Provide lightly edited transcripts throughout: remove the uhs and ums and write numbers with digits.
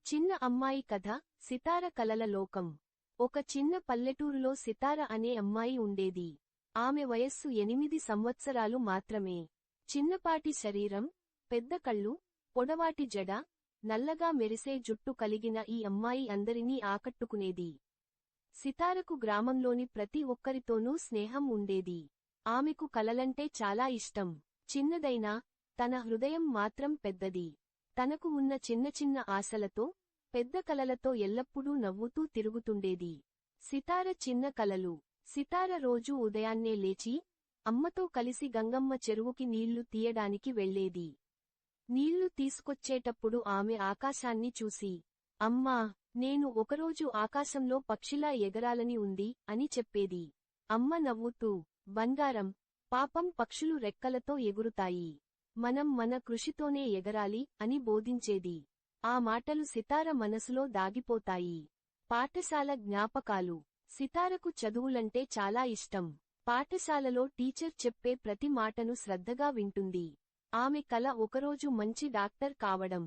చిన్న అమ్మాయి కథ సితార కలల లోకం. ఒక చిన్న పల్లెటూరులో సితార అనే అమ్మాయి ఉండేది. ఆమె వయస్సు 8 సంవత్సరాలు మాత్రమే. చిన్నపాటి శరీరం, పెద్ద కళ్ళు, పొడవాటి జడ, నల్లగా మెరిసే జుట్టు కలిగిన ఈ అమ్మాయి అందరినీ ఆకట్టుకునేది. సితారకు గ్రామంలోని ప్రతి ఒక్కరితోనూ స్నేహం ఉండేది. ఆమెకు కలలంటే చాలా ఇష్టం. చిన్నదైనా తన హృదయం మాత్రం పెద్దది. తనకు ఉన్న చిన్న చిన్న ఆశలతో, పెద్ద కలలతో ఎల్లప్పుడూ నవ్వుతూ తిరుగుతుండేది. సితార చిన్న కలలు. సితార రోజూ ఉదయాన్నే లేచి, అమ్మతో కలిసి గంగమ్మ చెరువుకి నీళ్లు తీయడానికి వెళ్లేది. నీళ్లు తీసుకొచ్చేటప్పుడు ఆమె ఆకాశాన్ని చూసి, అమ్మా, నేను ఒకరోజు ఆకాశంలో పక్షిలా ఎగరాలని ఉంది అని చెప్పేది. అమ్మ నవ్వుతూ, బంగారం, పాపం పక్షులు రెక్కలతో ఎగురుతాయి. మనం మన కృషితోనే ఎగరాలి అని బోధించేది. ఆ మాటలు సితార మనసులో దాగిపోతాయి. పాఠశాల జ్ఞాపకాలు. సితారకు చదువులంటే చాలా ఇష్టం. పాఠశాలలో టీచర్ చెప్పే ప్రతి మాటను శ్రద్ధగా వింటుంది. ఆమె కల ఒకరోజు మంచి డాక్టర్ కావడం.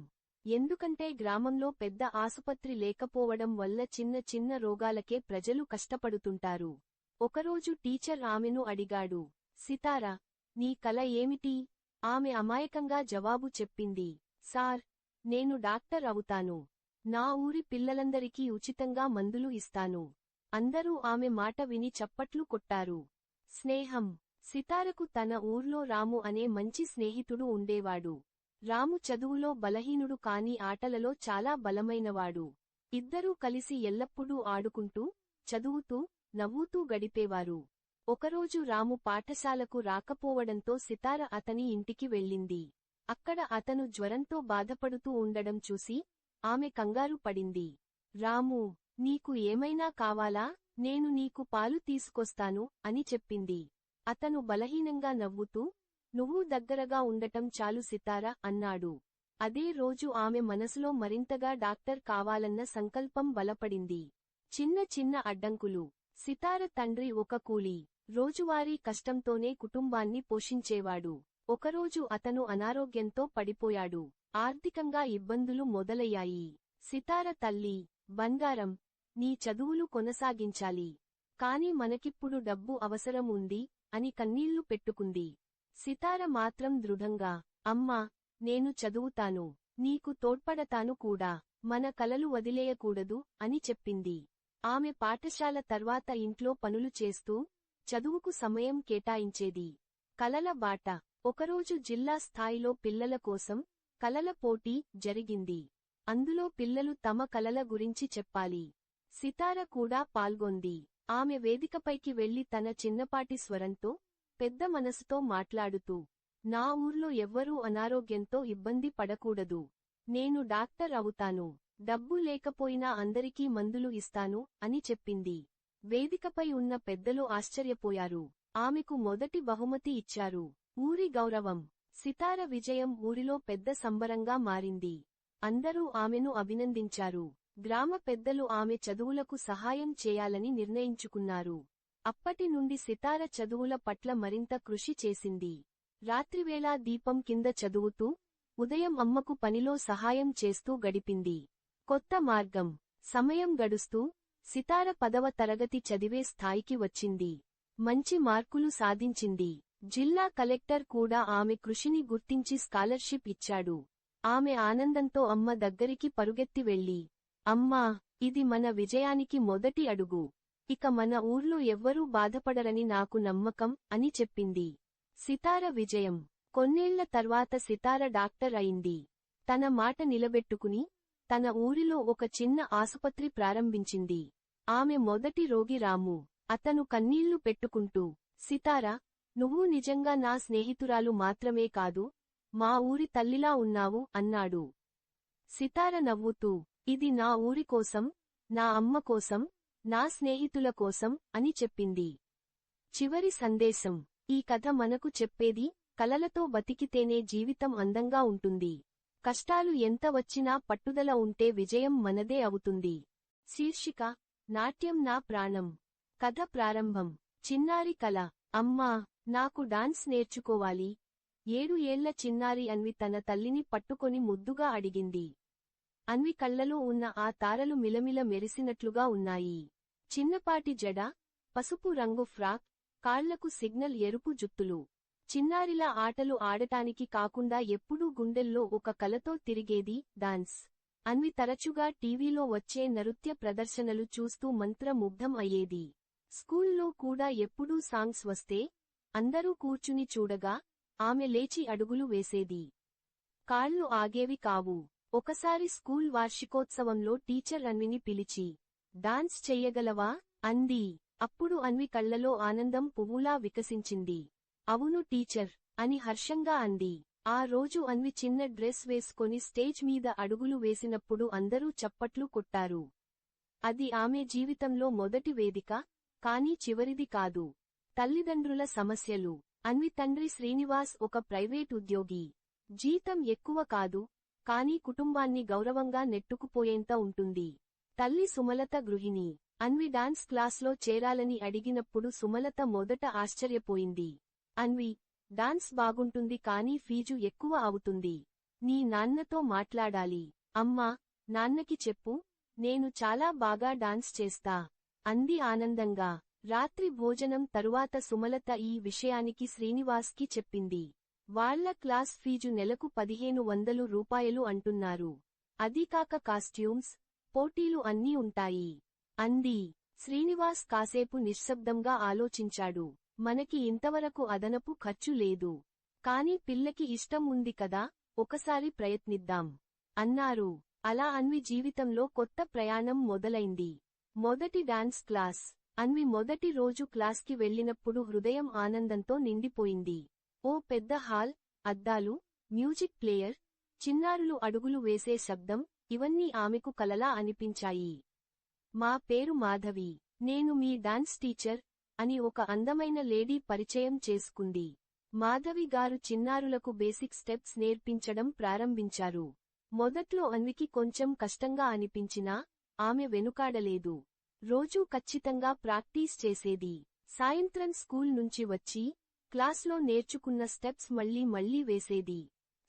ఎందుకంటే గ్రామంలో పెద్ద ఆసుపత్రి లేకపోవడం వల్ల చిన్న చిన్న రోగాలకే ప్రజలు కష్టపడుతుంటారు. ఒకరోజు టీచర్ ఆమెను అడిగాడు, సితార, నీ కల ఏమిటి? ఆమె అమాయకంగా జవాబు చెప్పింది, సార్, నేను డాక్టర్ అవుతాను. నా ఊరి పిల్లలందరికీ ఉచితంగా మందులు ఇస్తాను. అందరూ ఆమె మాట విని చప్పట్లు కొట్టారు. స్నేహం. సితారకు తన ఊర్లో రాము అనే మంచి స్నేహితుడు ఉండేవాడు. రాము చదువులో బలహీనుడు కాని ఆటలలో చాలా బలమైనవాడు. ఇద్దరూ కలిసి ఎల్లప్పుడూ ఆడుకుంటూ, చదువుతూ, నవ్వుతూ గడిపేవారు. ఒకరోజు రాము పాఠశాలకు రాకపోవడంతో సితార అతని ఇంటికి వెళ్ళింది. అక్కడ అతను జ్వరంతో బాధపడుతూ ఉండడం చూసి ఆమె కంగారు పడింది. రాము, నీకు ఏమైనా కావాలా? నేను నీకు పాలు తీసుకొస్తాను అని చెప్పింది. అతను బలహీనంగా నవ్వుతూ, నువ్వు దగ్గరగా ఉండటం చాలు సితార అన్నాడు. అదే రోజు ఆమె మనసులో మరింతగా డాక్టర్ కావాలన్న సంకల్పం బలపడింది. చిన్న చిన్న అడ్డంకులు. సితార తండ్రి ఒక కూలీ. రోజువారీ కష్టంతోనే కుటుంబాన్ని పోషించేవాడు. ఒకరోజు అతను అనారోగ్యంతో పడిపోయాడు. ఆర్థికంగా ఇబ్బందులు మొదలయ్యాయి. సితార తల్లి, బంగారం, నీ చదువులు కొనసాగించాలి. కాని మనకిప్పుడు డబ్బు అవసరం ఉంది అని కన్నీళ్లు పెట్టుకుంది. సితార మాత్రం దృఢంగా, అమ్మా, నేను చదువుతాను. నీకు తోడ్పడతాను కూడా. మన కలలు వదిలేయకూడదు అని చెప్పింది. ఆమె పాఠశాల తర్వాత ఇంట్లో పనులు చేస్తూ, చదువుకు సమయం కేటాయించేది. కలల బాట. ఒకరోజు జిల్లా స్థాయిలో పిల్లల కోసం కలల పోటీ జరిగింది. అందులో పిల్లలు తమ కలల గురించి చెప్పాలి. సితార కూడా పాల్గొంది. ఆమె వేదికపైకి వెళ్లి తన చిన్నపాటి స్వరంతో, పెద్ద మనసుతో మాట్లాడుతూ, నా ఊర్లో ఎవ్వరూ అనారోగ్యంతో ఇబ్బంది పడకూడదు. నేను డాక్టర్ అవుతాను. డబ్బు లేకపోయినా అందరికీ మందులు ఇస్తాను అని చెప్పింది. వేదికపై ఉన్న పెద్దలు ఆశ్చర్యపోయారు. ఆమెకు మొదటి బహుమతి ఇచ్చారు. ఊరి గౌరవం. సితార విజయం ఊరిలో పెద్ద సంబరంగా మారింది. అందరూ ఆమెను అభినందించారు. గ్రామ పెద్దలు ఆమె చదువులకు సహాయం చేయాలని నిర్ణయించుకున్నారు. అప్పటి నుండి సితార చదువుల పట్ల మరింత కృషి చేసింది. రాత్రివేళ దీపం కింద చదువుతూ, ఉదయం అమ్మకు పనిలో సహాయం చేస్తూ గడిపింది. కొత్త మార్గం. సమయం గడుస్తూ, సితార 10వ తరగతి చదివే స్థాయికి వచ్చింది. మంచి మార్కులు సాధించింది. జిల్లా కలెక్టర్ కూడా ఆమె కృషిని గుర్తించి స్కాలర్షిప్ ఇచ్చాడు. ఆమె ఆనందంతో అమ్మ దగ్గరికి పరుగెత్తి వెళ్లి, అమ్మా, ఇది మన విజయానికి మొదటి అడుగు. ఇక మన ఊర్లో ఎవ్వరూ బాధపడరని నాకు నమ్మకం అని చెప్పింది. సితార విజయం. కొన్నేళ్ల తర్వాత సితార డాక్టర్ అయింది. తన మాట నిలబెట్టుకుని, తన ఊరిలో ఒక చిన్న ఆసుపత్రి ప్రారంభించింది. ఆమె మొదటి రోగి రాము. అతను కన్నీళ్లు పెట్టుకుంటూ, సితార, నువ్వు నిజంగా నా స్నేహితురాలు మాత్రమే కాదు, మా ఊరి తల్లిలా ఉన్నావు అన్నాడు. సితార నవ్వుతూ, ఇది నా ఊరి కోసం, నా అమ్మ కోసం, నా స్నేహితుల కోసం అని చెప్పింది. చివరి సందేశం. ఈ కథ మనకు చెప్పేది, కలలతో బతికితేనే జీవితం అందంగా ఉంటుంది. కష్టాలు ఎంత వచ్చినా పట్టుదల ఉంటే విజయం మనదే అవుతుంది. శీర్షిక, నాట్యం నా ప్రాణం. కథ ప్రారంభం. చిన్నారి కల. అమ్మా, నాకు డాన్స్ నేర్చుకోవాలి. 7 ఏళ్ల చిన్నారి అన్వి తన తల్లిని పట్టుకొని ముద్దుగా అడిగింది. అన్వి కళ్లలో ఉన్న ఆ తారలు మిలమిల మెరిసినట్లుగా ఉన్నాయి. చిన్నపాటి జడ, పసుపు రంగు ఫ్రాక్, కాళ్లకు సిగ్నల్ ఎరుపు జుత్తులు. చిన్నారిలా ఆటలు ఆడటానికి కాకుండా ఎప్పుడూ గుండెల్లో ఒక కలతో తిరిగేది డాన్స్. అన్వి తరచుగా టీవీలో వచ్చే నృత్య ప్రదర్శనలు చూస్తూ మంత్రముగ్ధం అయ్యేది. స్కూల్లో కూడా ఎప్పుడూ సాంగ్స్ వస్తే అందరూ కూర్చుని చూడగా ఆమె లేచి అడుగులు వేసేది. కాళ్లు ఆగేవి కావు. ఒకసారి స్కూల్ వార్షికోత్సవంలో టీచర్ అన్విని పిలిచి డాన్స్ చెయ్యగలవా అంది. అప్పుడు అన్వి కళ్లలో ఆనందం పువ్వులా వికసించింది. అవును టీచర్ అని హర్షంగా అంది. ఆ రోజు అన్వి చిన్న డ్రెస్ వేసుకొని స్టేజ్ మీద అడుగులు వేసినప్పుడు అందరూ చప్పట్లు కొట్టారు. అది ఆమె జీవితంలో మొదటి వేదిక, కానీ చివరిది కాదు. తల్లిదండ్రుల సమస్యలు. అన్వి తండ్రి శ్రీనివాస్ ఒక ప్రైవేట్ ఉద్యోగి. జీతం ఎక్కువ కాదు, కానీ కుటుంబాన్ని గౌరవంగా నెట్టుకుపోయేంత ఉంటుంది. తల్లి సుమలత గృహిణి. అన్వి డాన్స్ క్లాస్లో చేరాలని అడిగినప్పుడు సుమలత మొదట ఆశ్చర్యపోయింది. అన్వి, డాన్స్ బాగుంటుంది కానీ ఫీజు ఎక్కువ అవుతుంది. నీ నాన్నతో మాట్లాడాలి. అమ్మా, నాన్నకి చెప్పు, నేను చాలా బాగా డాన్స్ చేస్తా అంది ఆనందంగా. రాత్రి భోజనం తరువాత సుమలత ఈ విషయానికి శ్రీనివాస్కి చెప్పింది. వాళ్ల క్లాస్ ఫీజు నెలకు 1500 రూపాయలు అంటున్నారు. అదీకాక కాస్ట్యూమ్స్, పోటీలు అన్నీ ఉంటాయి అంది. శ్రీనివాస్ కాసేపు నిశ్శబ్దంగా ఆలోచించాడు. మనకి ఇంతవరకు అదనపు ఖర్చు లేదు. కాని పిల్లకి ఇష్టం ఉంది కదా, ఒకసారి ప్రయత్నిద్దాం అన్నారు. అలా అన్వి జీవితంలో కొత్త ప్రయాణం మొదలైంది. మొదటి డాన్స్ క్లాస్. అన్వి మొదటి రోజు క్లాస్కి వెళ్లినప్పుడు హృదయం ఆనందంతో నిండిపోయింది. ఓ పెద్ద హాల్, అద్దాలు, మ్యూజిక్ ప్లేయర్, చిన్నారులు అడుగులు వేసే శబ్దం, ఇవన్నీ ఆమెకు కలలా అనిపించాయి. మా పేరు మాధవి. నేను మీ డాన్స్ టీచర్ అని ఒక అందమైన లేడీ పరిచయం చేసుకుంది. మాధవి గారు చిన్నారులకు బేసిక్ స్టెప్స్ నేర్పించడం ప్రారంభించారు. మొదట్లో అన్వికి కొంచెం కష్టంగా అనిపించినా ఆమె వెనుకాడలేదు. రోజూ ఖచ్చితంగా ప్రాక్టీస్ చేసేది. సాయంత్రం స్కూల్ నుంచి వచ్చి క్లాస్లో నేర్చుకున్న స్టెప్స్ మళ్లీ మళ్లీ వేసేది.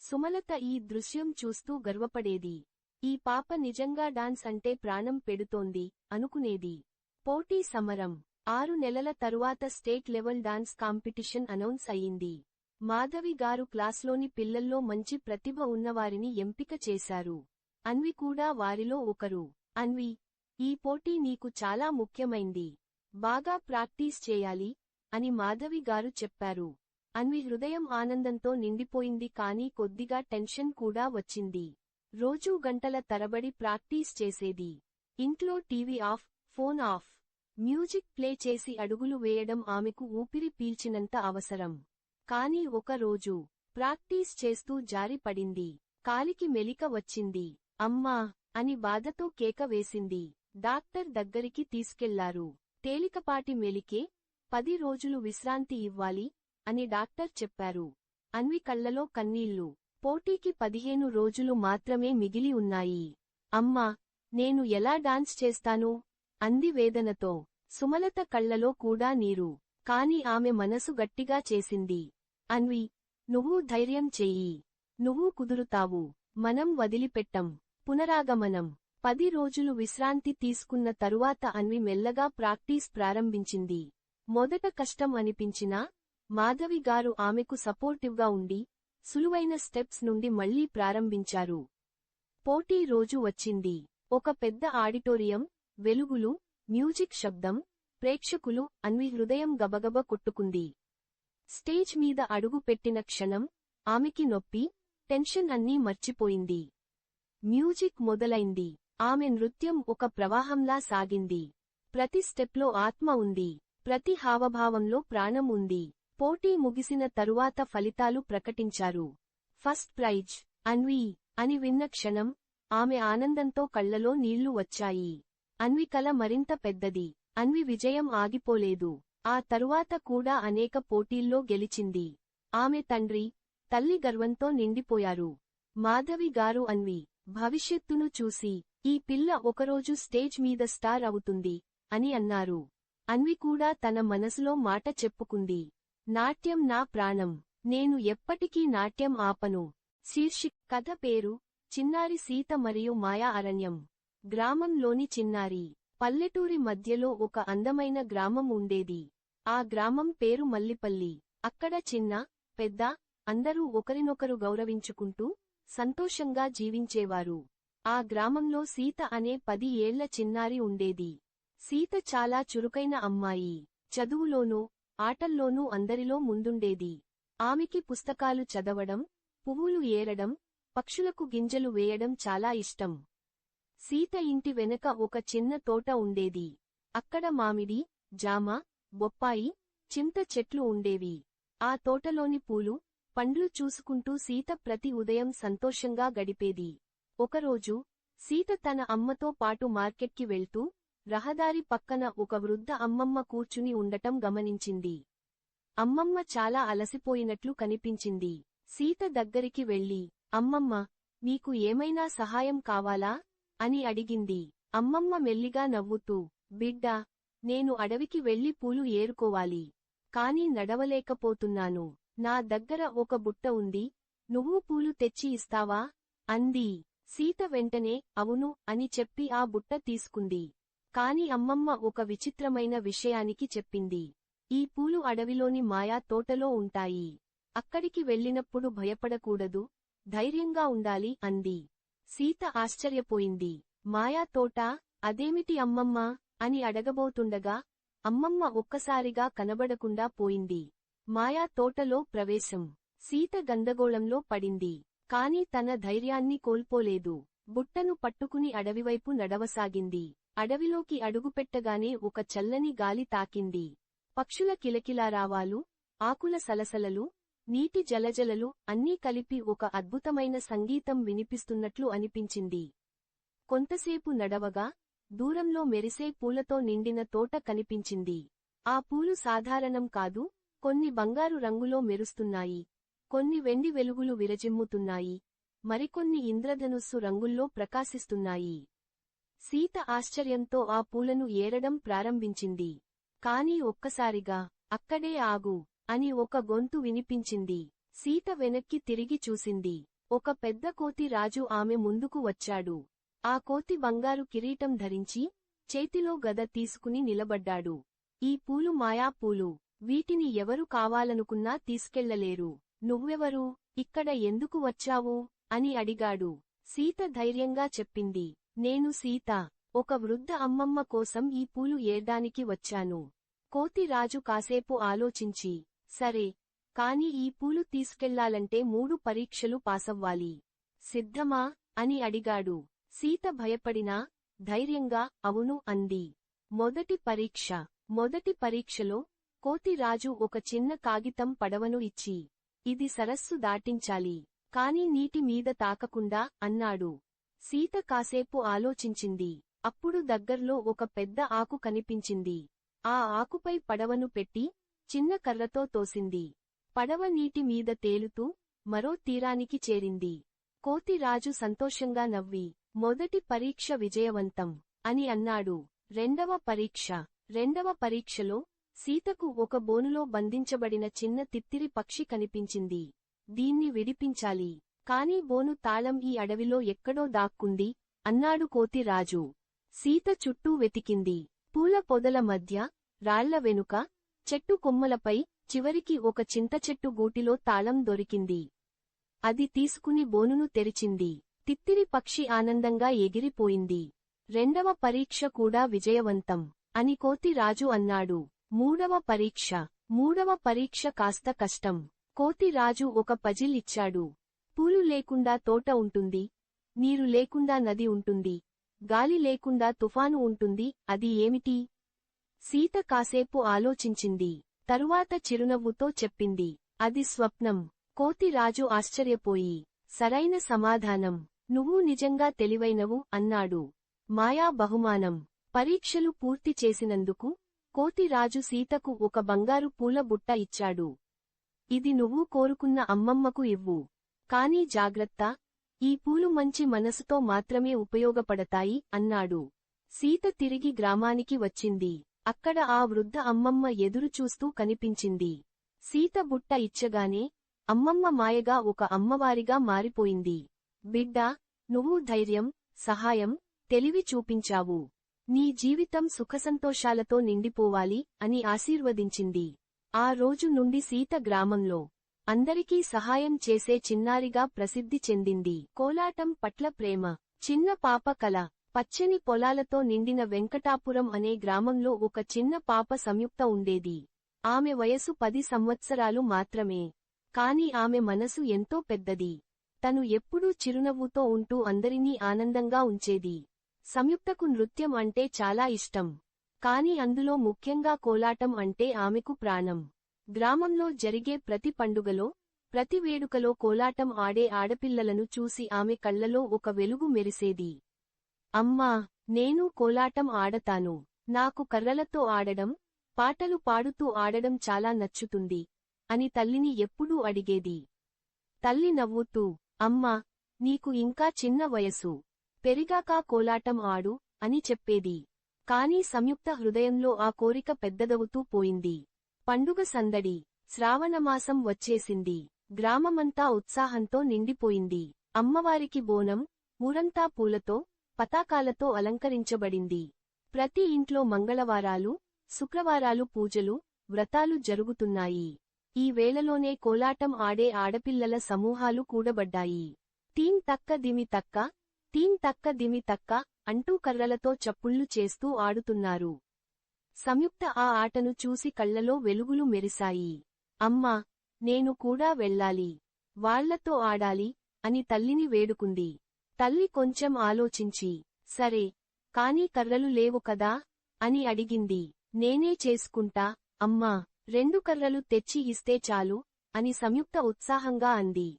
సుమలత ఈ దృశ్యం చూస్తూ గర్వపడేది. ఈ పాప నిజంగా డాన్స్ అంటే ప్రాణం పెడుతోంది అనుకునేది. పోటీ సమరం. 6 నెలల తరువాత state level dance competition announce అయ్యింది. మాధవి గారు క్లాస్లోని పిల్లల్లో మంచి ప్రతిభ ఉన్నవారిని ఎంపిక చేశారు. అన్వి కూడా వారిలో ఒకరు. అన్వి, ఈ పోటీ నీకు చాలా ముఖ్యమైంది. బాగా ప్రాక్టీస్ చేయాలి అని మాధవి గారు చెప్పారు. అన్వి హృదయం ఆనందంతో నిండిపోయింది కానీ కొద్దిగా టెన్షన్ కూడా వచ్చింది. రోజూ గంటల తరబడి ప్రాక్టీస్ చేసేది. ఇంట్లో TV off, phone off. Music play చేసి అడుగులు వేయడం ఆమెకు ఊపిరి పీల్చినంత అవసరం. కాని ఒక రోజు ప్రాక్టీస్ చేస్తూ జారి పడింది. కాలికి మెలిక వచ్చింది. అమ్మా అని బాధతో కేక వేసింది. డాక్టర్ దగ్గరికి తీసుకెళ్లారు. తేలికపాటి మెలికే, 10 రోజులు విశ్రాంతి ఇవ్వాలి అని డాక్టర్ చెప్పారు. అన్వి కళ్లలో కన్నీళ్లు. పోటీకి 15 రోజులు మాత్రమే మిగిలి ఉన్నాయి. అమ్మా, నేను ఎలా డాన్స్ చేస్తాను అంది వేదనతో. సుమలత కళ్లలో కూడా నీరు. కాని ఆమె మనసు గట్టిగా చేసింది. అన్వి, నువ్వు ధైర్యం చెయ్యి. నువ్వు కుదురుతావు. మనం వదిలిపెట్టం. పునరాగమనం. 10 రోజులు విశ్రాంతి తీసుకున్న తరువాత అన్వి మెల్లగా ప్రాక్టీస్ ప్రారంభించింది. మొదట కష్టం అనిపించినా మాధవి గారు ఆమెకు సపోర్టివ్గా ఉండి సులువైన స్టెప్స్ నుండి మళ్లీ ప్రారంభించారు. పోటీ రోజు వచ్చింది. ఒక పెద్ద ఆడిటోరియం, వెలుగులు, మ్యూజిక్ శబ్దం, ప్రేక్షకులు. అన్వి హృదయం గబగబ కొట్టుకుంది. స్టేజ్ మీద అడుగు పెట్టిన క్షణం ఆమెకి నొప్పి, టెన్షన్ అన్నీ మర్చిపోయింది. మ్యూజిక్ మొదలైంది. ఆమె నృత్యం ఒక ప్రవాహంలా సాగింది. ప్రతి స్టెప్లో ఆత్మ ఉంది. ప్రతి హావభావంలో ప్రాణం ఉంది. పోటీ ముగిసిన తరువాత ఫలితాలు ప్రకటించారు. ఫస్ట్ ప్రైజ్ అన్వి అని విన్న క్షణం ఆమె ఆనందంతో కళ్లలో నీళ్లు వచ్చాయి. అన్వి కల మరింత పెద్దది. అన్వి విజయం ఆగిపోలేదు. ఆ తరువాత కూడా అనేక పోటీల్లో గెలిచింది. ఆమె తండ్రి, తల్లి గర్వంతో నిండిపోయారు. మాధవి గారు అన్వి భవిష్యత్తును చూసి, ఈ పిల్ల ఒకరోజు స్టేజ్ మీద స్టార్ అవుతుంది అని అన్నారు. అన్వి కూడా తన మనసులో మాట చెప్పుకుంది. నాట్యం నా ప్రాణం. నేను ఎప్పటికీ నాట్యం ఆపను. శీర్షిక. కథ పేరు చిన్నారి సీత మరియు మాయా అరణ్యం. గ్రామంలోని చిన్నారి. పల్లెటూరి మధ్యలో ఒక అందమైన గ్రామం ఉండేది. ఆ గ్రామం పేరు మల్లిపల్లి. అక్కడ చిన్న, పెద్ద అందరూ ఒకరినొకరు గౌరవించుకుంటూ సంతోషంగా జీవించేవారు. ఆ గ్రామంలో సీత అనే 10 ఏళ్ల చిన్నారి ఉండేది. సీత చాలా చురుకైన అమ్మాయి. చదువులోనూ, ఆటల్లోనూ అందరిలో ముందుండేది. ఆమెకి పుస్తకాలు చదవడం, పువ్వులు ఏరడం, పక్షులకు గింజలు వేయడం చాలా ఇష్టం. సీత ఇంటి వెనక ఒక చిన్న తోట ఉండేది. అక్కడ మామిడి, జామ, బొప్పాయి, చింత చెట్లు ఉండేవి. ఆ తోటలోని పూలు, పండ్లు చూసుకుంటూ సీత ప్రతి ఉదయం సంతోషంగా గడిపేది. ఒకరోజు సీత తన అమ్మతో పాటు మార్కెట్కి వెళ్తూ రహదారి పక్కన ఒక వృద్ధ అమ్మమ్మ కూర్చుని ఉండటం గమనించింది. అమ్మమ్మ చాలా అలసిపోయినట్లు కనిపించింది. సీత దగ్గరికి వెళ్లి, అమ్మమ్మ, మీకు ఏమైనా సహాయం కావాలా? అని అడిగింది. అమ్మమ్మ మెల్లిగా నవ్వుతూ, బిడ్డా, నేను అడవికి వెళ్లి పూలు ఏరుకోవాలి. కాని నడవలేకపోతున్నాను. నా దగ్గర ఒక బుట్ట ఉంది, నువ్వు పూలు తెచ్చి ఇస్తావా? అంది. సీత వెంటనే అవును అని చెప్పి ఆ బుట్ట తీసుకుంది. కాని అమ్మమ్మ ఒక విచిత్రమైన విషయానికి చెప్పింది. ఈ పూలు అడవిలోని మాయా తోటలో ఉంటాయి. అక్కడికి వెళ్ళినప్పుడు భయపడకూడదు, ధైర్యంగా ఉండాలి అంది. సీత ఆశ్చర్యపోయింది. మాయా తోట, అదేమిటి అమ్మమ్మా? అని అడగబోతుండగా అమ్మమ్మ ఒక్కసారిగా కనబడకుండా పోయింది. మాయా తోటలో ప్రవేశం. సీత గందరగోళంలో పడింది. కాని తన ధైర్యాన్ని కోల్పోలేదు. బుట్టను పట్టుకుని అడవివైపు నడవసాగింది. అడవిలోకి అడుగుపెట్టగానే ఒక చల్లని గాలి తాకింది. పక్షుల కిలకిలారావాలు, ఆకుల సలసలలు, నీటి జలజలలు అన్నీ కలిపి ఒక అద్భుతమైన సంగీతం వినిపిస్తున్నట్లు అనిపించింది. కొంతసేపు నడవగా దూరంలో మెరిసే పూలతో నిండిన తోట కనిపించింది. ఆ పూలు సాధారణం కాదు, కొన్ని బంగారు రంగులో మెరుస్తున్నాయి, కొన్ని వెండి వెలుగులు విరజిమ్ముతున్నాయి, మరికొన్ని ఇంద్రధనుస్సు రంగుల్లో ప్రకాశిస్తున్నాయి. సీత ఆశ్చర్యంతో ఆ పూలను ఏరడం ప్రారంభించింది. కాని ఒక్కసారిగా, అక్కడే ఆగు అని ఒక గొంతు వినిపించింది. సీత వెనక్కి తిరిగి చూసింది. ఒక పెద్ద కోతి రాజు ఆమె ముందుకు వచ్చాడు. ఆ కోతి బంగారు కిరీటం ధరించి, చేతిలో గద తీసుకుని నిలబడ్డాడు. ఈ పూలు మాయా పూలు. వీటిని ఎవరు కావాలనుకున్నా తీసుకెళ్లలేరు. నువ్వెవరు? ఇక్కడ ఎందుకు వచ్చావు? అని అడిగాడు. సీత ధైర్యంగా చెప్పింది. నేను సీత. ఒక వృద్ధ అమ్మమ్మ కోసం ఈ పూలు ఏర్డానికి వచ్చాను. కోతి రాజు కాసేపు ఆలోచించి, సరే, కాని ఈ పూలు తీసుకెళ్లాలంటే 3 పరీక్షలు పాసవ్వాలి. సిద్ధమా? అని అడిగాడు. సీత భయపడినా ధైర్యంగా అవును అంది. మొదటి పరీక్ష. మొదటి పరీక్షలో కోతి రాజు ఒక చిన్న కాగితం పడవను ఇచ్చి, ఇది సరస్సు దాటించాలి, కాని నీటి మీద తాకకుండా అన్నాడు. సీత కాసేపు ఆలోచించింది. అప్పుడు దగ్గర్లో ఒక పెద్ద ఆకు కనిపించింది. ఆ ఆకుపై పడవను పెట్టి చిన్న కర్రతో తోసింది. పడవ నీటి మీద తేలుతూ మరో తీరానికి చేరింది. కోతి రాజు సంతోషంగా నవ్వి, మొదటి పరీక్ష విజయవంతం అని అన్నాడు. రెండవ పరీక్ష. రెండవ పరీక్షలో సీతకు ఒక బోనులో బంధించబడిన చిన్న తిత్తిరి పక్షి కనిపించింది. దీన్ని విడిపించాలి. కాని బోను తాళం ఈ అడవిలో ఎక్కడో దాక్కుంది అన్నాడు కోతి రాజు. సీత చుట్టూ వెతికింది. పూల పొదల మధ్య, రాళ్ల వెనుక, చెట్టు కొమ్మలపై, చివరికి ఒక చింతచెట్టు గూటిలో తాళం దొరికింది. అది తీసుకుని బోనును తెరిచింది. తిత్తిరి పక్షి ఆనందంగా ఎగిరిపోయింది. రెండవ పరీక్ష కూడా విజయవంతం అని కోతి రాజు అన్నాడు. మూడవ పరీక్ష. మూడవ పరీక్ష కాస్త కష్టం. కోతి రాజు ఒక పజిల్ ఇచ్చాడు. పూలు లేకుండా తోట ఉంటుంది, నీరు లేకుండా నది ఉంటుంది, గాలి లేకుండా తుఫాను ఉంటుంది, అది ఏమిటి? సీత కాసేపు ఆలోచించింది. తరువాత చిరునవ్వుతో చెప్పింది, అది స్వప్నం. కోతి రాజు ఆశ్చర్యపోయి, సరైన సమాధానం, నువ్వు నిజంగా తెలివైనవు అన్నాడు. మాయా బహుమానం. పరీక్షలు పూర్తి చేసినందుకు కోతి రాజు సీతకు ఒక బంగారు పూల బుట్ట ఇచ్చాడు. ఇది నువ్వు కోరుకున్న అమ్మమ్మకు ఇవ్వు. కానీ జాగ్రత్త, ఈ పూలు మంచి మనసుతో మాత్రమే ఉపయోగపడతాయి అన్నాడు. సీత తిరిగి గ్రామానికి వచ్చింది. అక్కడ ఆ వృద్ధ అమ్మమ్మ ఎదురుచూస్తూ కనిపించింది. సీత బుట్ట ఇచ్చగానే అమ్మమ్మ మాయగా ఒక అమ్మవారిగా మారిపోయింది. బిడ్డా, నువ్వు ధైర్యం, సహాయం, తెలివి చూపించావు. నీ జీవితం సుఖసంతోషాలతో నిండిపోవాలి అని ఆశీర్వదించింది. ఆ రోజు నుండి సీత గ్రామంలో అందరికీ సహాయం చేసే చిన్నారిగా ప్రసిద్ధి చెందింది. కోలాటం పట్ల ప్రేమ. చిన్న పాప కల. పచ్చని పొలాలతో నిండిన వెంకటాపురం అనే గ్రామంలో ఒక చిన్న పాప సంయుక్త ఉండేది. ఆమె వయసు 10 సంవత్సరాలు మాత్రమే. కాని ఆమె మనసు ఎంతో పెద్దది. తను ఎప్పుడూ చిరునవ్వుతో ఉంటూ అందరినీ ఆనందంగా ఉంచేది. సంయుక్తకు నృత్యం అంటే చాలా ఇష్టం. కాని అందులో ముఖ్యంగా కోలాటం అంటే ఆమెకు ప్రాణం. గ్రామంలో జరిగే ప్రతి పండుగలో, ప్రతి వేడుకలో కోలాటం ఆడే ఆడపిల్లలను చూసి ఆమె కళ్లలో ఒక వెలుగు మెరిసేది. అమ్మా, నేను కోలాటం ఆడతాను. నాకు కర్రలతో ఆడడం, పాటలు పాడుతూ ఆడడం చాలా నచ్చుతుంది అని తల్లిని ఎప్పుడూ అడిగేది. తల్లి నవ్వుతూ, అమ్మా, నీకు ఇంకా చిన్న వయసు. పెరిగాక కోలాటం ఆడు అని చెప్పేది. కాని సంయుక్త హృదయంలో ఆ కోరిక పెద్దదవుతూ పోయింది. పండుగ సందడి. శ్రావణమాసం వచ్చేసింది. గ్రామమంతా ఉత్సాహంతో నిండిపోయింది. అమ్మవారికి బోనం, ఊరంతా పూలతో, పతాకాలతో అలంకరించబడింది. ప్రతి ఇంట్లో మంగళవారాలు, శుక్రవారాలు పూజలు, వ్రతాలు జరుగుతున్నాయి. ఈ వేళలోనే కోలాటం ఆడే ఆడపిల్లల సమూహాలు కూడబడ్డాయి. తీం తక్క దిమి తక్క, తీం తక్క దిమి తక్క అంటూ కర్రలతో చప్పుళ్లు చేస్తూ ఆడుతున్నారు. సంయుక్త ఆ ఆటను చూసి కళ్లలో వెలుగులు మెరిశాయి. అమ్మా, నేను కూడా వెళ్ళాలి. వాళ్లతో ఆడాలి అని తల్లిని వేడుకుంది. తల్లి కొంచెం ఆలోచించి, సరే, కాని కర్రలు లేవు కదా అని అడిగింది. నేనే చేసుకుంటా, అమ్మా. 2 కర్రలు తెచ్చి ఇస్తే చాలు అని సంయుక్త ఉత్సాహంగా అంది.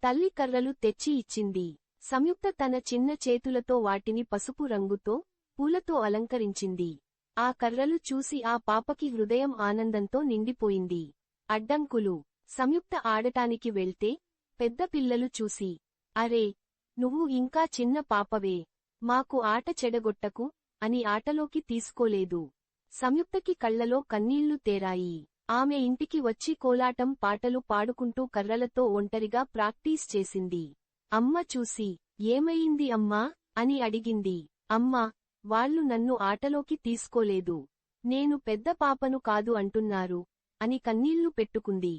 తల్లి కర్రలు తెచ్చి ఇచ్చింది. సంయుక్త తన చిన్న చేతులతో వాటిని పసుపు రంగుతో, పూలతో అలంకరించింది. ఆ కర్రలు చూసి ఆ పాపకి హృదయం ఆనందంతో నిండిపోయింది. అడ్డంకులు. సంయుక్త ఆడటానికి వెళ్తే, పెద్ద పిల్లలు చూసి, అరే, నువ్వు ఇంకా చిన్న పాపవే, మాకు ఆట చెడగొట్టకు అని ఆటలోకి తీసుకోలేదు. సంయుక్తకి కళ్లలో కన్నీళ్లు తేరాయి. ఆమె ఇంటికి వచ్చి కోలాటం పాటలు పాడుకుంటూ కర్రలతో ఒంటరిగా ప్రాక్టీస్ చేసింది. అమ్మ చూసి, ఏమయింది అమ్మా అని అడిగింది. అమ్మా, వాళ్ళు నన్ను ఆటలోకి తీసుకోలేదు. నేను పెద్ద పాపను కాదు అంటున్నారు అని కన్నీళ్లు పెట్టుకుంది.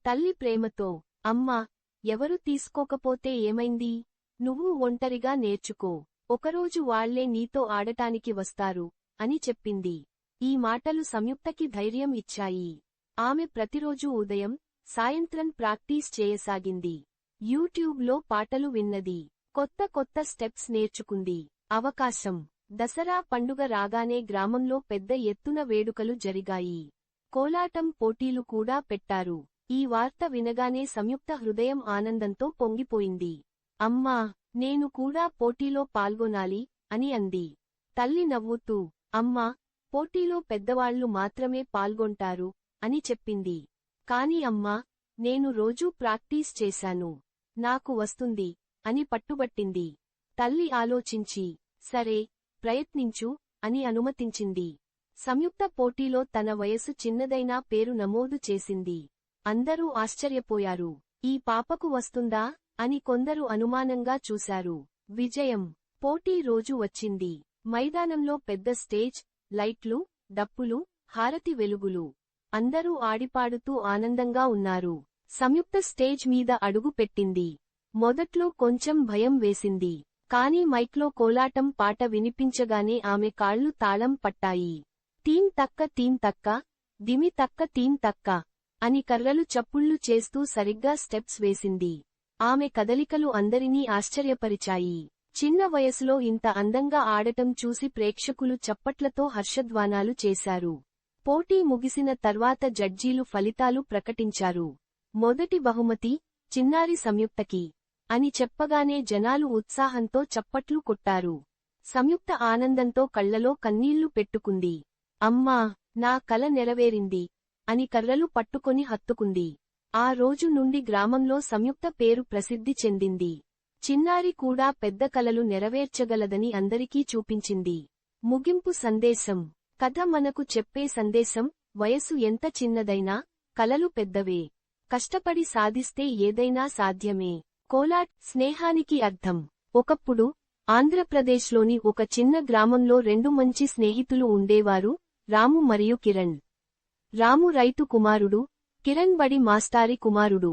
తల్లి ప్రేమతో, అమ్మా, ఎవరు తీసుకోకపోతే ఏమైంది? నువ్వు ఒంటరిగా నేర్చుకో. ఒకరోజు వాళ్లే నీతో ఆడటానికి వస్తారు అని చెప్పింది. ఈ మాటలు సంయుక్తకి ధైర్యం ఇచ్చాయి. ఆమె ప్రతిరోజూ ఉదయం, సాయంత్రం ప్రాక్టీస్ చేయసాగింది. యూట్యూబ్లో పాటలు విన్నది. కొత్త కొత్త స్టెప్స్ నేర్చుకుంది. అవకాశం. దసరా పండుగ రాగానే గ్రామంలో పెద్ద ఎత్తున వేడుకలు జరిగాయి. కోలాటం పోటీలు కూడా పెట్టారు. ఈ వార్త వినగానే సంయుక్త హృదయం ఆనందంతో పొంగిపోయింది. అమ్మా, నేను కూడా పోటీలో పాల్గొనాలి అని అంది. తల్లి నవ్వుతూ, అమ్మా, పోటీలో పెద్దవాళ్లు మాత్రమే పాల్గొంటారు అని చెప్పింది. కాని అమ్మా, నేను రోజూ ప్రాక్టీస్ చేశాను. నాకు వస్తుంది అని పట్టుబట్టింది. తల్లి ఆలోచించి, సరే, ప్రయత్నించు అని అనుమతించింది. సంయుక్త పోటీలో తన వయసు చిన్నదైనా పేరు నమోదు చేసింది. అందరూ ఆశ్చర్యపోయారు. ఈ పాపకు వస్తుందా అని కొందరు అనుమానంగా చూశారు. విజయం. పోటీ రోజు వచ్చింది. మైదానంలో పెద్ద స్టేజ్, లైట్లు, డప్పులు, హారతి వెలుగులు. అందరూ ఆడిపాడుతూ ఆనందంగా ఉన్నారు. సంయుక్త స్టేజ్ మీద అడుగు పెట్టింది. మొదట్లో కొంచెం భయం వేసింది. కాని మైక్లో కోలాటం పాట వినిపించగానే ఆమె కాళ్లు తాళం పట్టాయి. తీం తక్క తీం తక్క, దిమి తక్క తీం తక్క అని కర్రలు చప్పుళ్లు చేస్తూ సరిగ్గా స్టెప్స్ వేసింది. ఆమె కదలికలు అందరినీ ఆశ్చర్యపరిచాయి. చిన్న వయసులో ఇంత అందంగా ఆడటం చూసి ప్రేక్షకులు చప్పట్లతో హర్షధ్వానాలు చేశారు. పోటీ ముగిసిన తర్వాత జడ్జీలు ఫలితాలు ప్రకటించారు. మొదటి బహుమతి, చిన్నారి సంయుక్తకి అని చెప్పగానే జనాలు ఉత్సాహంతో చప్పట్లు కొట్టారు. సంయుక్త ఆనందంతో కళ్లలో కన్నీళ్లు పెట్టుకుంది. అమ్మా, నా కల నెరవేరింది అని కర్రలు పట్టుకొని హత్తుకుంది. ఆ రోజు నుండి గ్రామంలో సంయుక్త పేరు ప్రసిద్ధి చెందింది. చిన్నారి కూడా పెద్ద కలలు నెరవేర్చగలదని అందరికీ చూపించింది. ముగింపు సందేశం. కథ మనకు చెప్పే సందేశం, వయసు ఎంత చిన్నదైనా, కలలు పెద్దవే. కష్టపడి సాధిస్తే ఏదైనా సాధ్యమే. కోలాట్. స్నేహానికి అర్థం. ఒకప్పుడు ఆంధ్రప్రదేశ్లోని ఒక చిన్న గ్రామంలో రెండు మంచి స్నేహితులు ఉండేవారు, రాము మరియు కిరణ్. రాము రైతు కుమారుడు, కిరణ్ బడి మాస్టారి కుమారుడు.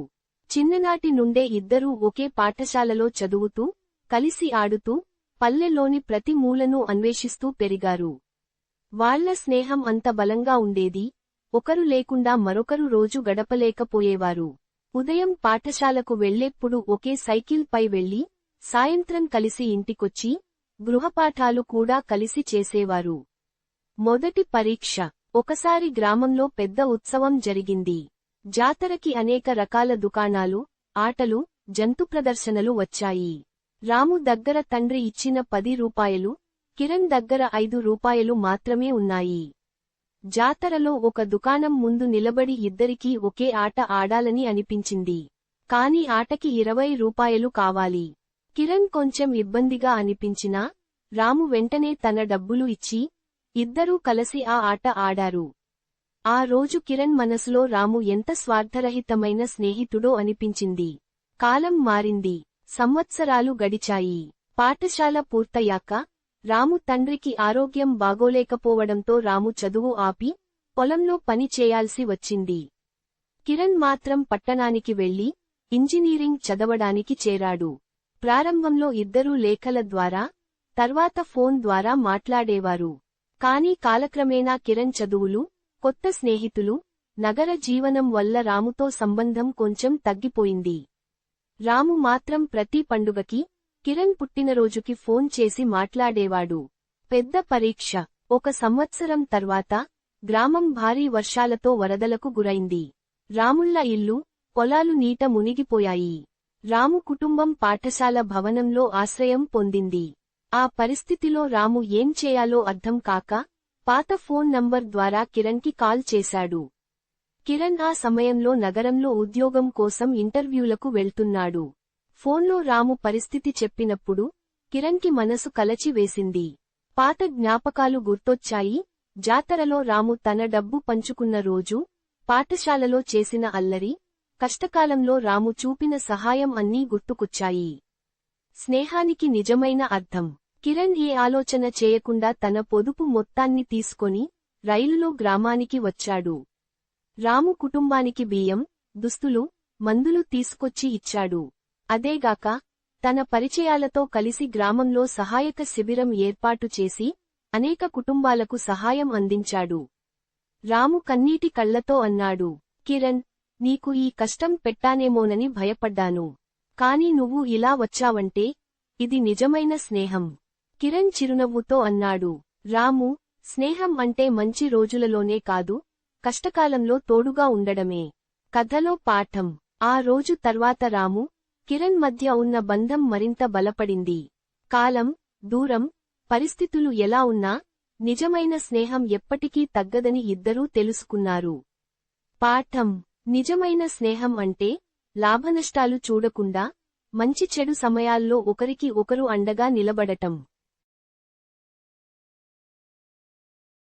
చిన్ననాటి నుండే ఇద్దరూ ఒకే పాఠశాలలో చదువుతూ, కలిసి ఆడుతూ, పల్లెలోని ప్రతి మూలను అన్వేషిస్తూ పెరిగారు. వాళ్ల స్నేహం అంత బలంగా ఉండేది, ఒకరు లేకుండా మరొకరు రోజు గడపలేకపోయేవారు. ఉదయం పాఠశాలకు వెళ్లేప్పుడు ఒకే సైకిల్ పై వెళ్లి, సాయంత్రం కలిసి ఇంటికొచ్చి, గృహపాఠాలు కూడా కలిసి చేసేవారు. మొదటి పరీక్ష. ఒకసారి గ్రామంలో పెద్ద ఉత్సవం జరిగింది. జాతరకి అనేక రకాల దుకాణాలు, ఆటలు, జంతు ప్రదర్శనలు వచ్చాయి. రాము దగ్గర తండ్రి ఇచ్చిన 10 రూపాయలు, కిరణ్ దగ్గర 5 రూపాయలు మాత్రమే ఉన్నాయి. జాతరలో ఒక దుకాణం ముందు నిలబడి ఇద్దరికీ ఒకే ఆట ఆడాలని అనిపించింది. కాని ఆటకి 20 రూపాయలు కావాలి. కిరణ్ కొంచెం ఇబ్బందిగా అనిపించినా, రాము వెంటనే తన డబ్బులు ఇచ్చి, ఇద్దరూ కలిసి ఆ ఆట ఆడారు. ఆ రోజు కిరణ్ మనసులో రాము ఎంత స్వార్థరహితమైన స్నేహితుడో అనిపించింది. కాలం మారింది. సంవత్సరాలు గడిచాయి. పాఠశాల పూర్తయ్యాక, రాము తండ్రికి ఆరోగ్యం బాగోలేకపోవడంతో రాము చదువు ఆపి, పొలంలో పని చేయాల్సి వచ్చింది. కిరణ్ మాత్రం పట్టణానికి వెళ్లి, ఇంజనీరింగ్ చదవడానికి చేరాడు. ప్రారంభంలో ఇద్దరూ లేఖల ద్వారా, తర్వాత ఫోన్ ద్వారా మాట్లాడేవారు. కానీ కాలక్రమేణా కిరణ్ చదువులు, కొత్త స్నేహితులు, నగర జీవనం వల్ల రాముతో సంబంధం కొంచెం తగ్గిపోయింది. రాము మాత్రం ప్రతి పండుగకి, కిరణ్ పుట్టినరోజుకి ఫోన్ చేసి మాట్లాడేవాడు. పెద్ద పరీక్ష. ఒక సంవత్సరం తర్వాత, గ్రామం భారీ వర్షాలతో వరదలకు గురైంది. రాముళ్ల ఇల్లు, పొలాలు నీట మునిగిపోయాయి. రాము కుటుంబం పాఠశాల భవనంలో ఆశ్రయం పొందింది. ఆ పరిస్థితిలో రాము ఏం చేయాలో అర్థం కాక, పాత ఫోన్ నంబర్ ద్వారా కిరణ్కి కాల్ చేశాడు. కిరణ్ ఆ సమయంలో నగరంలో ఉద్యోగం కోసం ఇంటర్వ్యూలకు వెళ్తున్నాడు. ఫోన్లో రాము పరిస్థితి చెప్పినప్పుడు, కిరణ్కి మనసు కలచి వేసింది. పాత జ్ఞాపకాలు గుర్తొచ్చాయి. జాతరలో రాము తన డబ్బు పంచుకున్న రోజు, పాఠశాలలో చేసిన అల్లరి, కష్టకాలంలో రాము చూపిన సహాయం అన్నీ గుర్తుకొచ్చాయి. స్నేహానికి నిజమైన అర్థం. కిరణ్ ఏ ఆలోచన చేయకుండా తన పొదుపు మొత్తాన్ని తీసుకొని, రైలులో గ్రామానికి వచ్చాడు. రాము కుటుంబానికి బియ్యం, దుస్తులు, మందులు తీసుకొచ్చి ఇచ్చాడు. అదేగాక, తన పరిచయాలతో కలిసి గ్రామంలో సహాయక శిబిరం ఏర్పాటు చేసి, అనేక కుటుంబాలకు సహాయం అందించాడు. రాము కన్నీటి కళ్లతో అన్నాడు, కిరణ్, నీకు ఈ కష్టం పెట్టానేమోనని భయపడ్డాను. కాని నువ్వు ఇలా వచ్చావంటే, ఇది నిజమైన స్నేహం. కిరణ్ చిరునవ్వుతో అన్నాడు, రాము, స్నేహం అంటే మంచి రోజులలోనే కాదు, కష్టకాలంలో తోడుగా ఉండడమే. కథలో పాఠం. ఆ రోజు తర్వాత రాము, కిరణ్ మధ్య ఉన్న బంధం మరింత బలపడింది. కాలం, దూరం, పరిస్థితులు ఎలా ఉన్నా, నిజమైన స్నేహం ఎప్పటికీ తగ్గదని ఇద్దరూ తెలుసుకున్నారు. పాఠం. నిజమైన స్నేహం అంటే, లాభనష్టాలు చూడకుండా, మంచి చెడు సమయాల్లో ఒకరికి ఒకరు అండగా నిలబడటం.